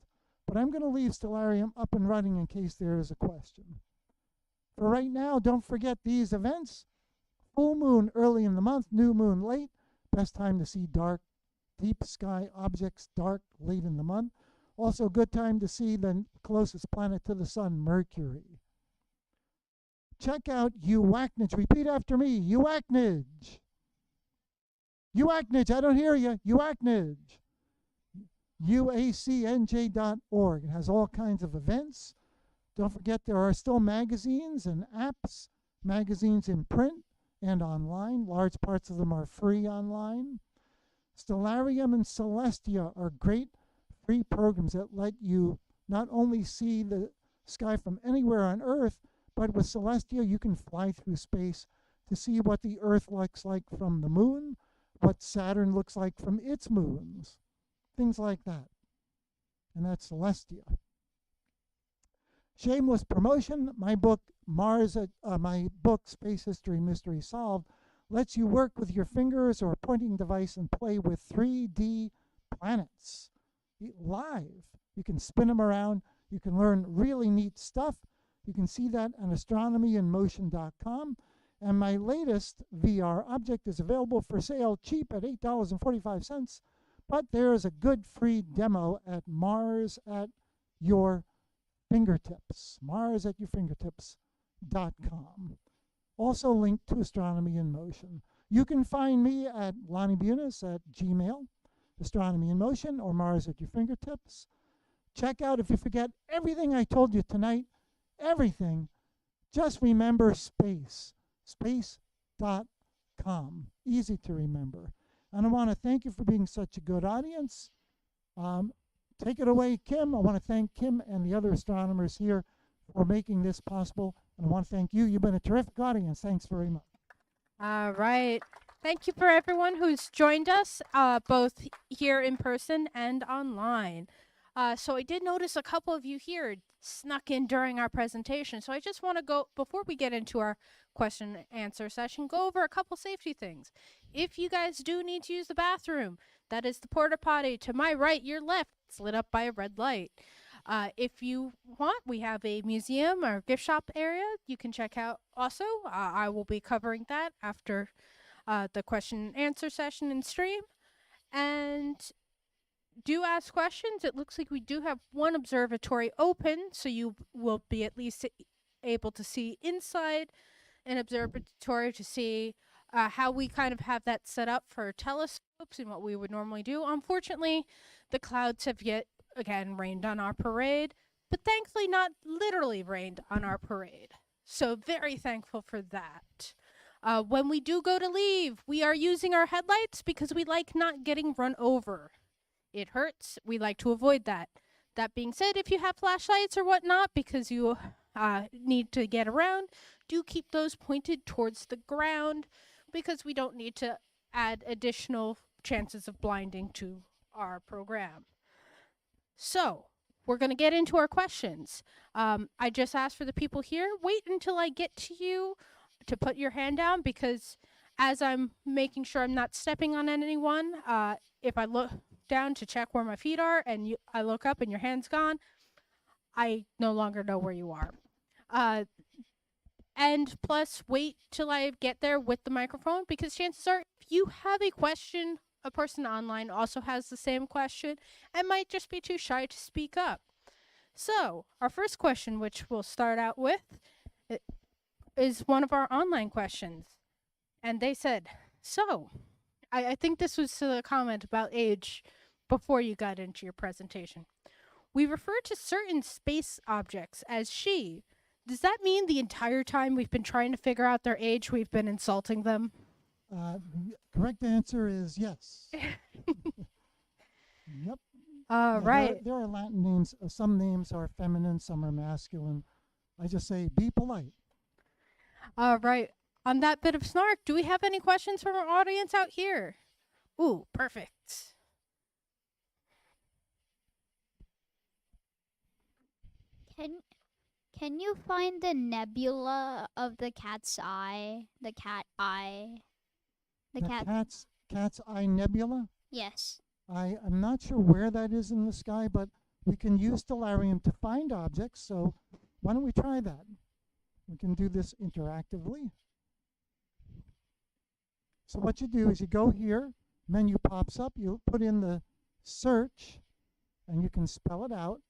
but I'm going to leave Stellarium up and running in case there is a question. For right now, don't forget these events. Full moon early in the month, new moon late. Best time to see dark, deep sky objects dark late in the month. Also, good time to see the closest planet to the sun, Mercury. Check out UACNage. Repeat after me. UACNage. UACNage. I don't hear you. UACNage. UACNJ.org. It has all kinds of events. Don't forget there are still magazines and apps, magazines in print and online. Large parts of them are free online. Stellarium and Celestia are great free programs that let you not only see the sky from anywhere on Earth, but with Celestia you can fly through space to see what the Earth looks like from the moon, what Saturn looks like from its moons, things like that. And that's Celestia. Shameless promotion, my book Space History Mystery Solved lets you work with your fingers or a pointing device and play with 3D planets live. You can spin them around. You can learn really neat stuff. You can see that on astronomyinmotion.com. And my latest VR object is available for sale cheap at $8.45. But there is a good free demo at Mars at Your Fingertips. MarsAtYourFingertips.com. Also linked to Astronomy in Motion. You can find me at Lonny Buinis at Gmail, Astronomy in Motion, or Mars at Your Fingertips. Check out, if you forget everything I told you tonight, everything, just remember space. Space.com. Easy to remember. And I want to thank you for being such a good audience. Take it away, Kim. I want to thank Kim and the other astronomers here for making this possible. And I want to thank you. You've been a terrific audience. Thanks very much. All right. Thank you for everyone who's joined us, both here in person and online. So I did notice a couple of you here snuck in during our presentation. So I just want to go, before we get into our question and answer session, go over a couple safety things. If you guys do need to use the bathroom, that is the porta potty to my right, your left. It's lit up by a red light. If you want, we have a museum or gift shop area you can check out also. I will be covering that after the question and answer session and stream. And do ask questions. It looks like we do have one observatory open, so you will be at least able to see inside an observatory to see how we kind of have that set up for telescopes and what we would normally do. Unfortunately, the clouds have yet again rained on our parade, but thankfully not literally rained on our parade. So very thankful for that. When we do go to leave, we are using our headlights because we like not getting run over. It hurts. We like to avoid that. That being said, if you have flashlights or whatnot because you need to get around, do keep those pointed towards the ground because we don't need to add additional chances of blinding to our program. So, we're going to get into our questions. I just asked for the people here, wait until I get to you to put your hand down because as I'm making sure I'm not stepping on anyone, if I look down to check where my feet are and I look up and your hand's gone, I no longer know where you are. And plus, wait till I get there with the microphone because chances are if you have a question, a person online also has the same question and might just be too shy to speak up. So, our first question, which we'll start out with, is one of our online questions. And they said, so, I think this was a comment about age before you got into your presentation. We refer to certain space objects as she. Does that mean the entire time we've been trying to figure out their age, we've been insulting them? Correct answer is yes. Yep. Right. There are Latin names. Some names are feminine, some are masculine. I just say be polite. Right. On that bit of snark, do we have any questions from our audience out here? Ooh, perfect. Can can you find the nebula of the cat's eye? The cat eye. The The cat. Cat's Eye Nebula. Yes. I am not sure where that is in the sky, but we can use Stellarium to find objects. So why don't we try that? We can do this interactively. So what you do is you go here, menu pops up, you put in the search, and you can spell it out.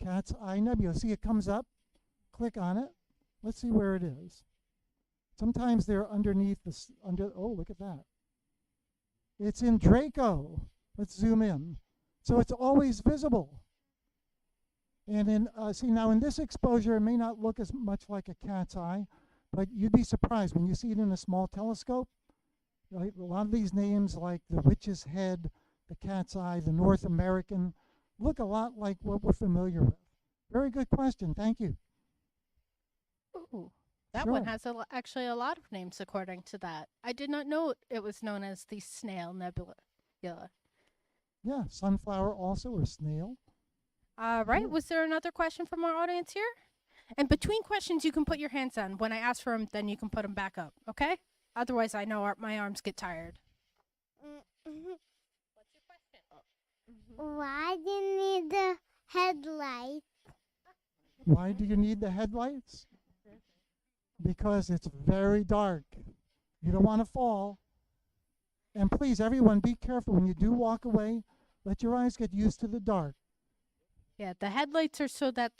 Cat's Eye Nebula. See, it comes up. Click on it. Let's see where it is. Sometimes they're underneath this. Oh, look at that. It's in Draco. Let's zoom in. So it's always visible. And in see now in this exposure, it may not look as much like a cat's eye, but you'd be surprised when you see it in a small telescope. Right? A lot of these names, like the witch's head, the cat's eye, the North American, look a lot like what we're familiar with. Very good question. Thank you. Ooh, that Sure. one has actually a lot of names according to that. I did not know it was known as the Snail Nebula. Yeah. Yeah, sunflower also, or snail. Right. Cool. Was there another question from our audience here? And between questions, you can put your hands on. When I ask for them, then you can put them back up. Okay? Otherwise, I know my arms get tired. What's your question? Why do you need the headlight? Why do you need the headlights? Because it's very dark. You don't want to fall. And please, everyone, be careful when you do walk away. Let your eyes get used to the dark. Yeah, the headlights are so that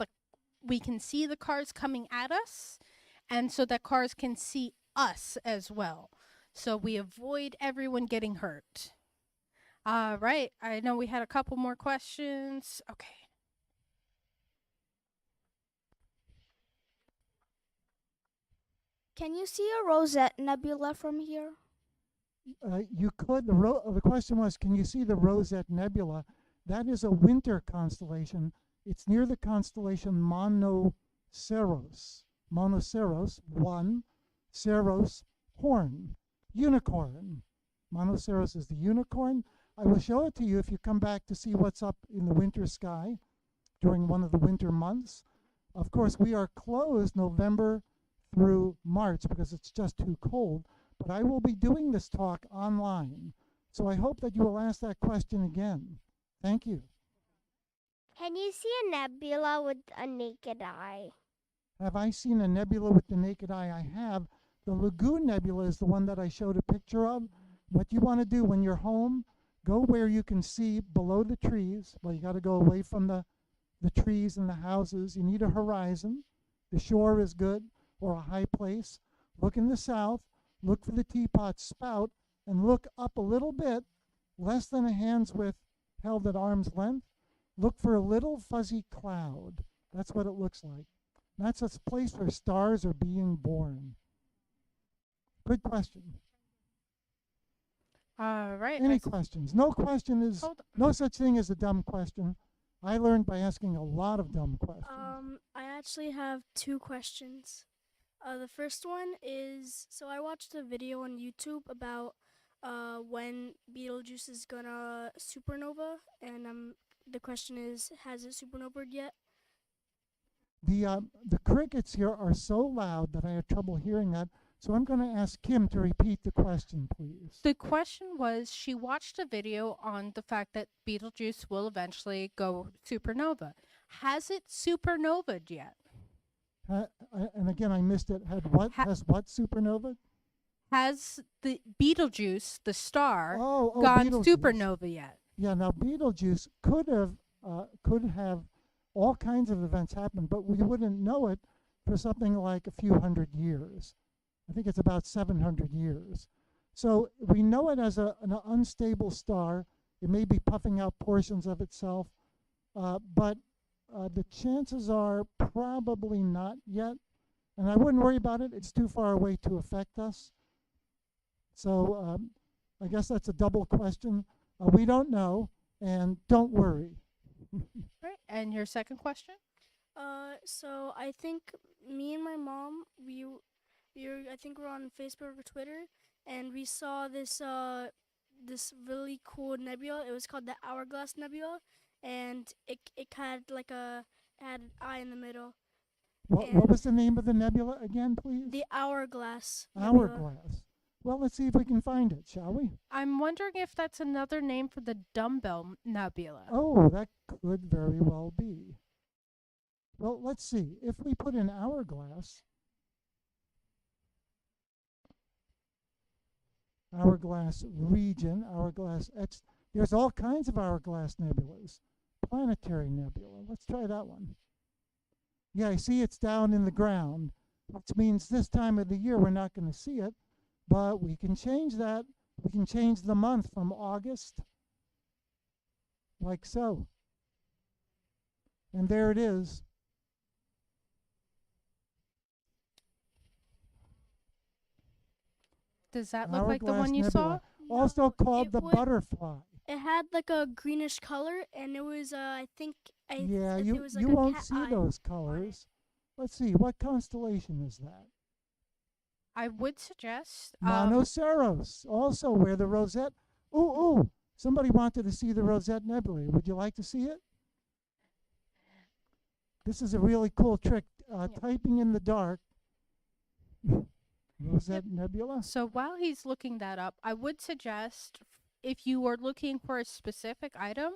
we can see the cars coming at us, and so that cars can see us as well. So we avoid everyone getting hurt. Right. I know we had a couple more questions. Okay. Can you see a Rosette Nebula from here? You could. The question was, can you see the Rosette Nebula? That is a winter constellation. It's near the constellation Monoceros. Monoceros, one. Ceros, horn. Unicorn. Monoceros is the unicorn. I will show it to you if you come back to see what's up in the winter sky during one of the winter months. Of course, we are closed November through March because it's just too cold. But I will be doing this talk online. So I hope that you will ask that question again. Thank you. Can you see a nebula with a naked eye? Have I seen a nebula with the naked eye? I have. The Lagoon Nebula is the one that I showed a picture of. What you want to do when you're home, go where you can see below the trees. Well, you got to go away from the trees and the houses. You need a horizon. The shore is good, or a high place. Look in the south. Look for the teapot spout, and look up a little bit, less than a hand's width, held at arm's length. Look for a little fuzzy cloud. That's what it looks like. That's a place where stars are being born. Good question. Right. Any questions? No question is, no such thing as a dumb question. I learned by asking a lot of dumb questions. I actually have two questions. The first one is, so I watched a video on YouTube about when Betelgeuse is gonna supernova, and the question is, has it supernovaed yet? The crickets here are so loud that I have trouble hearing that. So I'm going to ask Kim to repeat the question, please. The question was, she watched a video on the fact that Betelgeuse will eventually go supernova. Has it supernovaed yet? And again, I missed it. Has what supernova? Has the Betelgeuse, the star, Oh, gone Betelgeuse. supernova yet? Yeah, now Betelgeuse could have all kinds of events happen, but we wouldn't know it for something like a few hundred years. I think it's about 700 years. So we know it as an unstable star. It may be puffing out portions of itself, but the chances are probably not yet. And I wouldn't worry about it. It's too far away to affect us. So I guess that's a double question. We don't know, and don't worry. Right. And your second question? So I think me and my mom, I think we're on Facebook or Twitter, and we saw this really cool nebula. It was called the Hourglass Nebula, and it had like had an eye in the middle. What And was the name of the nebula again, please? the Hourglass Nebula. Hourglass. Well, let's see if we can find it, shall we? I'm wondering if that's another name for the dumbbell nebula. Oh, that could very well be. Well, let's see. If we put in hourglass region, hourglass X, there's all kinds of hourglass nebulas. Planetary nebula. Let's try that one. Yeah, I see it's down in the ground, which means this time of the year we're not going to see it, but we can change that. We can change the month from August, like so. And there it is. Does that look like the one you Nebula, saw? also called it the would- butterfly. It had like a greenish color, and it was Yeah, it you was like you a won't cat see eye those on it. colors. Let's see, what constellation is that? I would suggest. Monoceros, also where the Rosette. Ooh! Somebody wanted to see the Rosette Nebula. Would you like to see it? This is a really cool trick. Typing in the dark. Rosette Nebula. So while he's looking that up, I would suggest if you are looking for a specific item,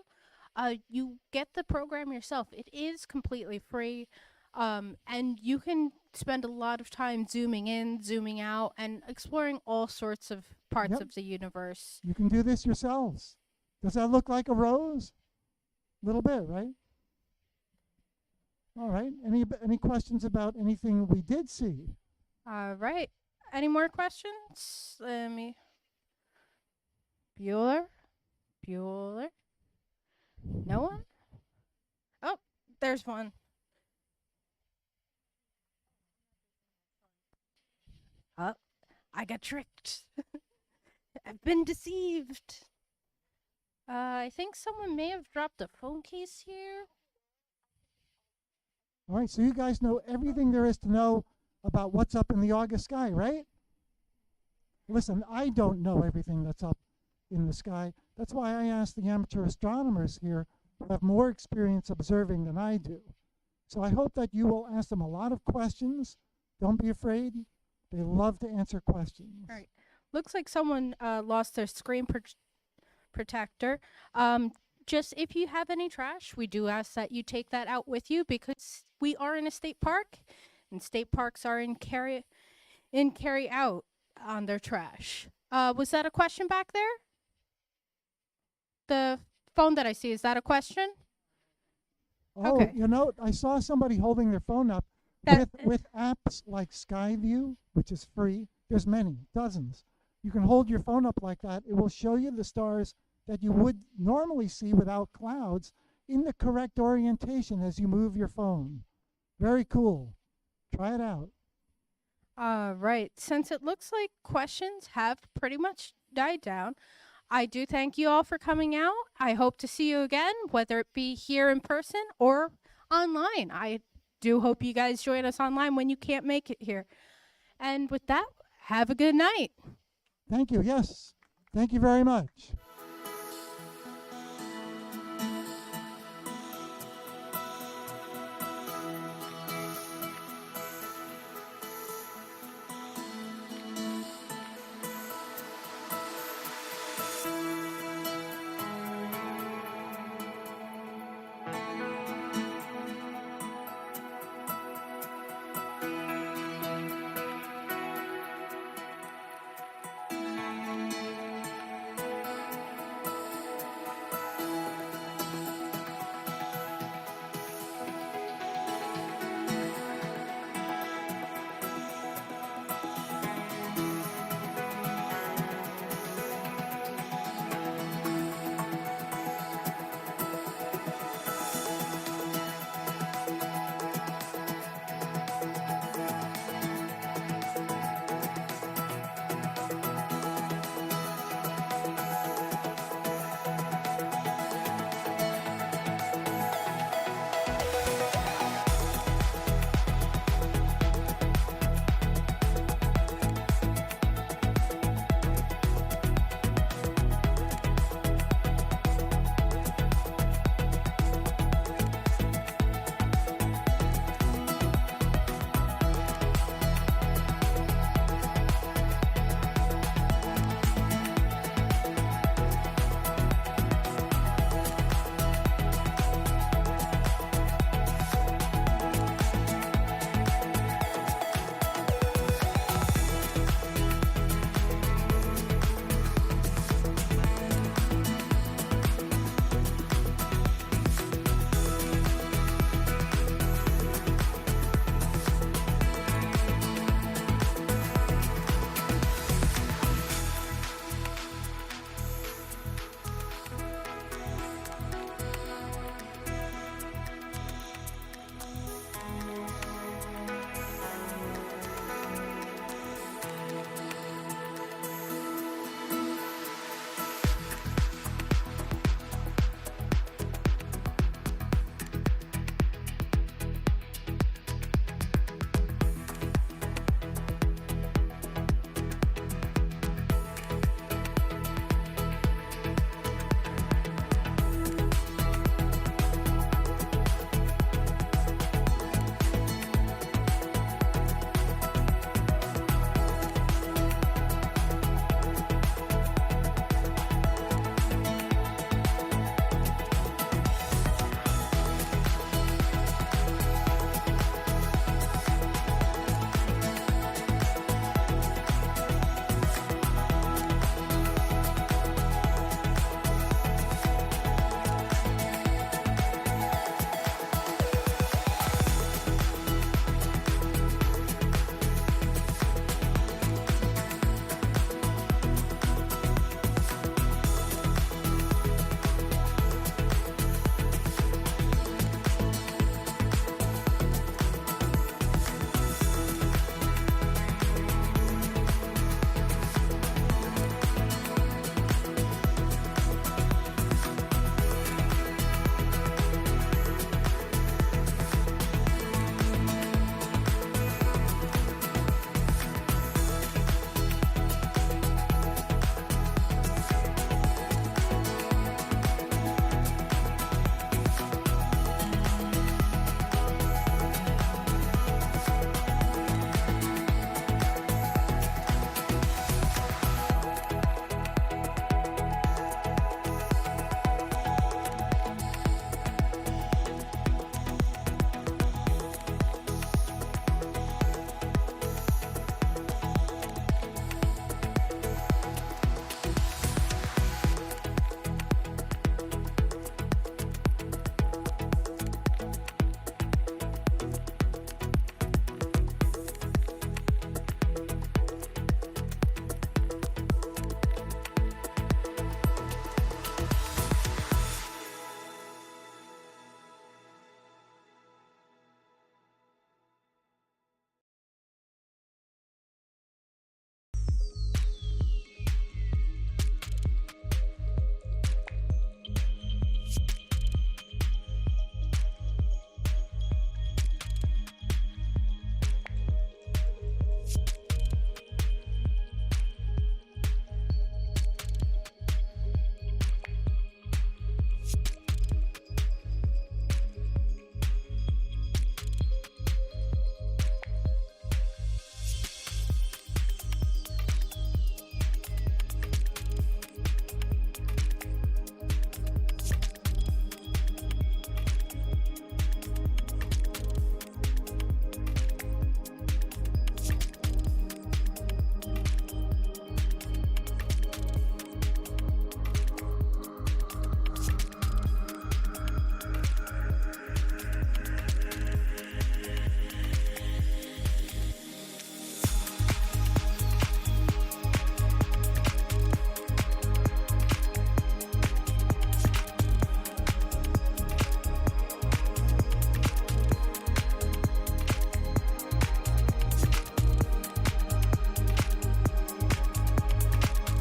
you get the program yourself. It is completely free, and you can spend a lot of time zooming in, zooming out, and exploring all sorts of parts Yep. of the universe. You can do this yourselves. Does that look like a rose? Little bit, right? All right. Any questions about anything we did see? All right. Any more questions? Let me. Bueller? No one? Oh, there's one. Oh, I got tricked. I've been deceived. I think someone may have dropped a phone case here. All right, so you guys know everything there is to know about what's up in the August sky, right? Listen, I don't know everything that's up in the sky. That's why I asked the amateur astronomers here who have more experience observing than I do. So I hope that you will ask them a lot of questions. Don't be afraid. They love to answer questions. All right. Looks like someone lost their screen protector. Just if you have any trash, we do ask that you take that out with you because we are in a state park, and state parks are in carry out on their trash. Was that a question back there? The phone that I see, is that a question? Oh, Okay. you know, I saw somebody holding their phone up That- with apps like Skyview, which is free. There's many, dozens. You can hold your phone up like that. It will show you the stars that you would normally see without clouds in the correct orientation as you move your phone. Very cool. Try it out. Right. Since it looks like questions have pretty much died down, I do thank you all for coming out. I hope to see you again, whether it be here in person or online. I do hope you guys join us online when you can't make it here. And with that, have a good night. Thank you. Yes. Thank you very much.